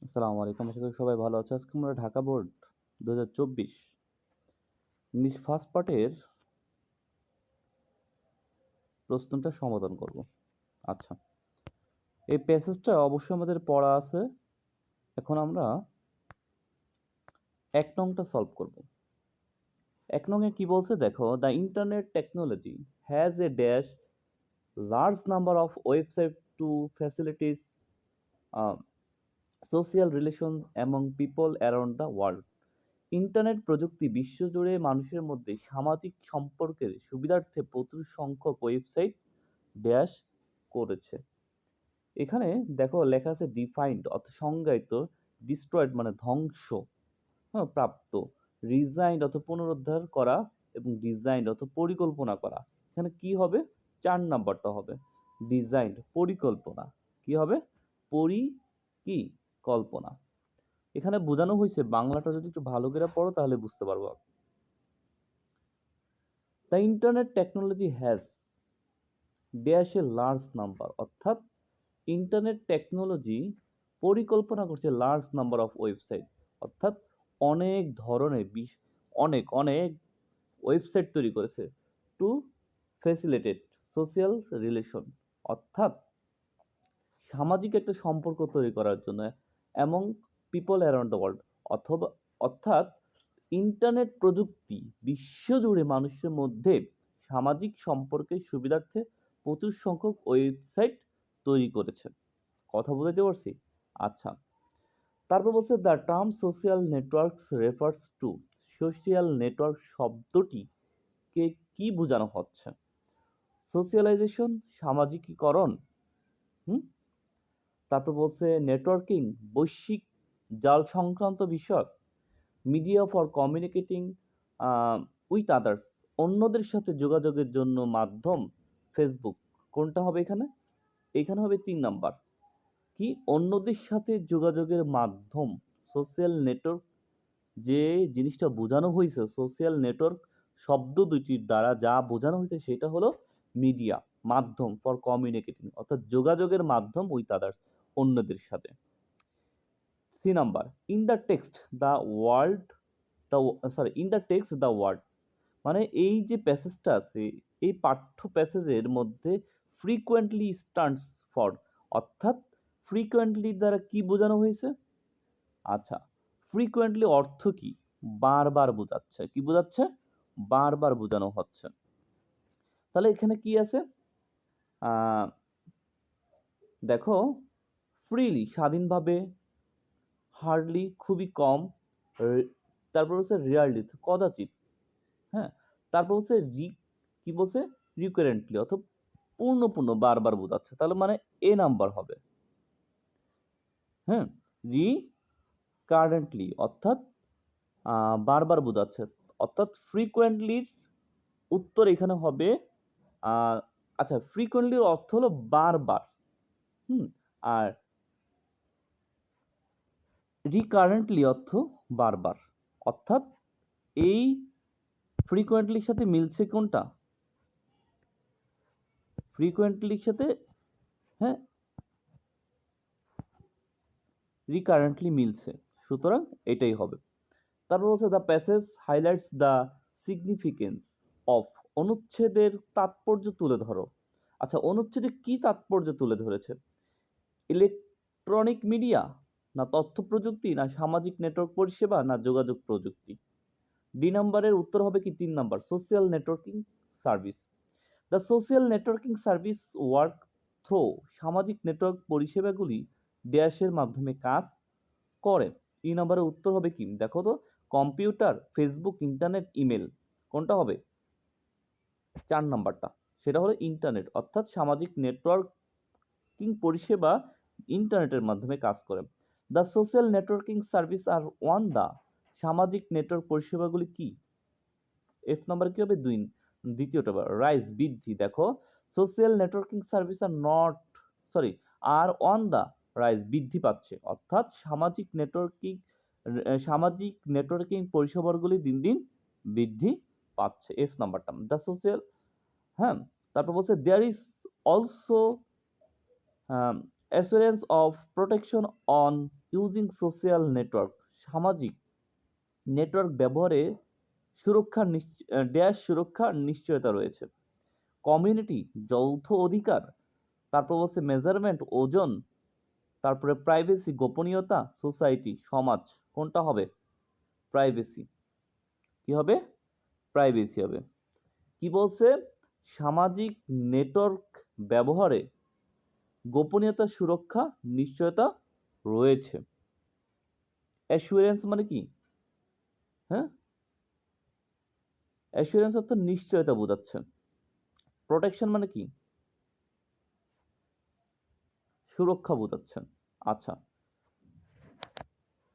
আসসালামু আলাইকুম। আশা করি সবাই ভালো আছো। আজকে আমরা ঢাকা বোর্ড ২০২৪ ইংলিশ ফার্স্ট পার্টের প্রশ্নটা সমাধান করব। আচ্ছা, এই প্যাসেজটা অবশ্যই আমাদের পড়া আছে। এখন আমরা ১ নংটা সলভ করব। ১ নংয়ে কি বলছে দেখো, the internet technology has a dash large number of website two facilities social relation among people around the world. Internet প্রযুক্তি বিশ্বজুড়ে মানুষের মধ্যে সামাজিক সম্পর্কের সুবিধার্থে প্রচুর সংখ্যক ওয়েবসাইট ড্যাশ করেছে। এখানে দেখো লেখা আছে ডিফাইন্ড অর্থাৎ সংজ্ঞায়িত, ডিস্ট্রয়েড মানে ধ্বংস, হ্যাঁ প্রাপ্ত, রিজাইন্ড অর্থ পুনরুদ্ধার করা এবং ডিজাইন্ড অর্থ পরিকল্পনা করা। এখানে কি হবে? ৪ নাম্বারটা হবে ডিজাইন্ড, পরিকল্পনা। কি হবে? পরি কি কল্পনা। এখানে বোঝানো হয়েছে, বাংলাটা যদি একটু ভালো করে পড়ো তাহলে বুঝতে পারবো। The internet technology has dash a large number, অর্থাৎ ইন্টারনেট টেকনোলজি পরিকল্পনা করছে লার্জ নাম্বার অফ ওয়েবসাইট, অর্থাৎ অনেক ধরনের অনেক অনেক ওয়েবসাইট তৈরি করেছে টু ফ্যাসিলিটেট সোশ্যাল রিলেশন, অর্থাৎ সামাজিক একটা সম্পর্ক তৈরি করার জন্য, among people around the world, অথবা অর্থাৎ ইন্টারনেট প্রযুক্তি বিশ্বজুড়ে মানুষের মধ্যে সামাজিক সম্পর্কের সুবিধার্থে প্রচুর সংখ্যক ওয়েবসাইট তৈরি করেছে। কথা বুঝাতে পারছি? আচ্ছা, তারপর বলছে the term social networks refers to, social network শব্দটি কে কি বোঝানো হচ্ছে? সোশ্যালাইজেশন সামাজিকীকরণ, হুম, তারপর বলছে নেটওয়ার্কিং বৈশ্বিক জাল সংক্রান্ত বিষয়, media for communicating with others অন্যদের সাথে যোগাযোগের জন্য মাধ্যম, ফেসবুক। কোনটা হবে এখানে? এখানে হবে ৩ নাম্বার। কি? অন্যদের সাথে যোগাযোগের মাধ্যম, সোশ্যাল নেটওয়ার্ক। যে জিনিসটা বোঝানো হয়েছে সোশ্যাল নেটওয়ার্ক শব্দ দুইটির দ্বারা যা বোঝানো হয়েছে সেটা হলো মিডিয়া, মাধ্যম ফর কমিউনিকেটিং, অর্থাৎ যোগাযোগের মাধ্যম উইথ আদার্স অন্যদের সাথে। C number, in the text the world the sorry in the text the word, মানে এই যে প্যাসেজটা আছে এই পাঠ্য প্যাসেজের মধ্যে ফ্রিকোয়েন্টলি স্ট্যান্ডস ফর, অর্থাৎ ফ্রিকোয়েন্টলি দ্বারা কি বোঝানো হয়েছে? আচ্ছা, ফ্রিকোয়েন্টলি অর্থ কি? বারবার বোঝাচ্ছে। কি বোঝাচ্ছে? বারবার বোঝানো হচ্ছে। তাহলে এখানে কি আছে? আহ, দেখো, ফ্রিলি স্বাধীনভাবে, হার্ডলি খুবই কম, তারপর হচ্ছে রিয়ারলি কদাচিৎ, হ্যাঁ, তারপর হচ্ছে কি বলছে? রিকারেন্টলি অর্থাৎ পূর্ণ বারবার বোঝাচ্ছে, তাহলে মানে এ নাম্বার হবে। হ্যাঁ, রিকারেন্টলি অর্থাৎ বারবার বোঝাচ্ছে, অর্থাৎ ফ্রিকোয়েন্টলির উত্তর এখানে হবে আহ, আচ্ছা, ফ্রিকোয়েন্টলির অর্থ হলো বারবার, হুম, আর রিকারেন্টলি অর্থ বারবার, অর্থাৎ এই ফ্রিকোয়েন্টলির সাথে মিলছে কোনটা? ফ্রিকোয়েন্টলির সাথে, হ্যাঁ, রিকারেন্টলি মিলছে, সুতরাং এটাই হবে। তারপর বলছে the passage highlights the significance of, অনুচ্ছেদের তাৎপর্য তুলে ধরো। আচ্ছা, অনুচ্ছেদে কি তাৎপর্য তুলে ধরেছে? ইলেকট্রনিক মিডিয়া, না তথ্য প্রযুক্তি, না সামাজিক নেটওয়ার্ক পরিষেবা, না যোগাযোগ প্রযুক্তি। ডি নাম্বারের উত্তর হবে কি ৩ number, social networking service. The social networking service work through, সামাজিক নেটওয়ার্ক পরিষেবাগুলি ড্যাশের মাধ্যমে কাজ করে। ৩ নাম্বারের উত্তর হবে কি? দেখো তো, কম্পিউটার, ফেসবুক, ইন্টারনেট, ইমেল। কোনটা হবে? ৪ নাম্বারটা, সেটা হলো ইন্টারনেট, অর্থাৎ সামাজিক নেটওয়ার্কিং পরিষেবা ইন্টারনেটের মাধ্যমে কাজ করে। The social networking service are one, the সামাজিক নেটওয়ার্ক পরিষেবাগুলি কি? এফ নাম্বার কি হবে? দ্বিতীয়টা রাইজ বৃদ্ধি। দেখো, social networking service are not sorry are on the rise বৃদ্ধি পাচ্ছে, অর্থাৎ সামাজিক নেটওয়ার্কিং পরিষেবাগুলি দিন দিন বৃদ্ধি পাচ্ছে। এফ নাম্বারটা দ্য সোশ্যাল, হ্যাঁ, তারপর বলছে there is also assurance of protection on using social network, সামাজিক নেটওয়ার্ক ব্যবহারে সুরক্ষার নিশ্চয়তা রয়েছে। কমিউনিটি, যৌথ অধিকার, তারপর হচ্ছে মেজারমেন্ট, ওজন, তারপরে প্রাইভেসি, গোপনীয়তা, সোসাইটি, সমাজ। কোনটা হবে? প্রাইভেসি। কি হবে? প্রাইভেসি হবে। কি বলছে? সামাজিক নেটওয়ার্ক ব্যবহারে গোপনীয়তা সুরক্ষা নিশ্চয়তা রয়েছে। অ্যাসুরেন্স মানে কি? হ্যাঁ, অ্যাসুরেন্স অর্থ নিশ্চয়তা বোঝাচ্ছে। প্রোটেকশন মানে কি? সুরক্ষা বোঝাচ্ছে। আচ্ছা,